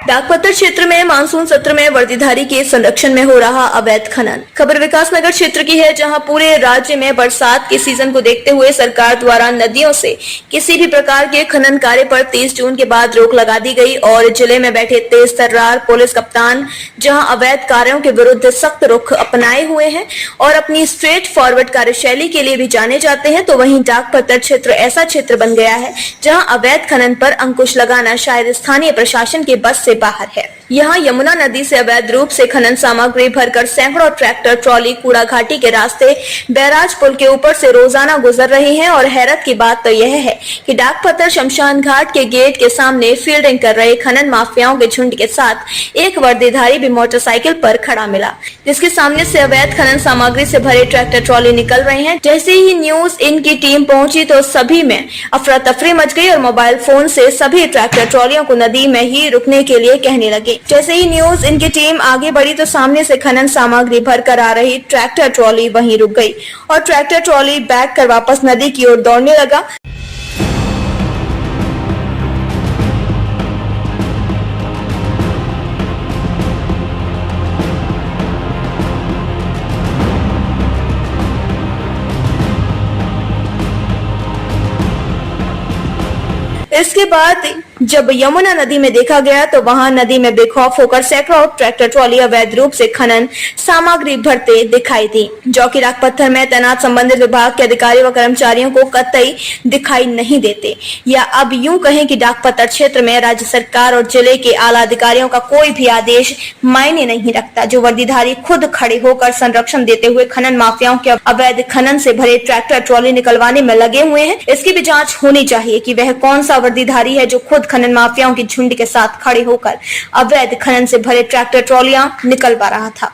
डाकपत्तर क्षेत्र में मानसून सत्र में वर्दीधारी के संरक्षण में हो रहा अवैध खनन। खबर विकासनगर क्षेत्र की है, जहां पूरे राज्य में बरसात के सीजन को देखते हुए सरकार द्वारा नदियों से किसी भी प्रकार के खनन कार्य पर 30 जून के बाद रोक लगा दी गई और जिले में बैठे तेज तर्रार पुलिस कप्तान जहां अवैध कार्यों के विरुद्ध सख्त रुख अपनाए हुए हैं और अपनी स्ट्रेट फॉरवर्ड कार्यशैली के लिए भी जाने जाते हैं, तो वहीं डाकपत्तर क्षेत्र ऐसा क्षेत्र बन गया है जहां अवैध खनन पर अंकुश लगाना शायद स्थानीय प्रशासन के बस से बाहर है। यहाँ यमुना नदी से अवैध रूप से खनन सामग्री भरकर सैकड़ों ट्रैक्टर ट्रॉली कूड़ा घाटी के रास्ते बैराज पुल के ऊपर से रोजाना गुजर रही हैं और हैरत की बात तो यह है कि डाकपत्तर शमशान घाट के गेट के सामने फील्डिंग कर रहे खनन माफियाओं के झुंड के साथ एक वर्दीधारी भी मोटरसाइकिल पर खड़ा मिला, जिसके सामने से अवैध खनन सामग्री से भरे ट्रैक्टर ट्रॉली निकल रहे हैं। जैसे ही न्यूज इनकी टीम पहुंची तो सभी में अफरा तफरी मच गई और मोबाइल फोन से सभी ट्रैक्टर ट्रॉलियों को नदी में ही रुकने के लिए कहने लगे। जैसे ही न्यूज इनकी टीम आगे बढ़ी तो सामने से खनन सामग्री भरकर आ रही ट्रैक्टर ट्रॉली वहीं रुक गई और ट्रैक्टर ट्रॉली बैक कर वापस नदी की ओर दौड़ने लगा। इसके बाद जब यमुना नदी में देखा गया तो वहां नदी में बेखौफ होकर सैकड़ों ट्रैक्टर ट्रॉली अवैध रूप से खनन सामग्री भरते दिखाई दी, जो कि डाकपत्तर में तैनात संबंधित विभाग के अधिकारियों व कर्मचारियों को कतई दिखाई नहीं देते। या अब यूं कहें कि डाकपत्तर क्षेत्र में राज्य सरकार और जिले के आला अधिकारियों का कोई भी आदेश मायने नहीं रखता, जो वर्दीधारी खुद खड़े होकर संरक्षण देते हुए खनन माफियाओं के अवैध खनन से भरे ट्रैक्टर ट्रॉली निकलवाने में लगे हुए हैं। इसकी भी जांच होनी चाहिए कि वह कौन सा वर्दीधारी है जो खुद खनन माफियाओं की झुंड के साथ खड़े होकर अवैध खनन से भरे ट्रैक्टर ट्रॉलियां निकलवा रहा था।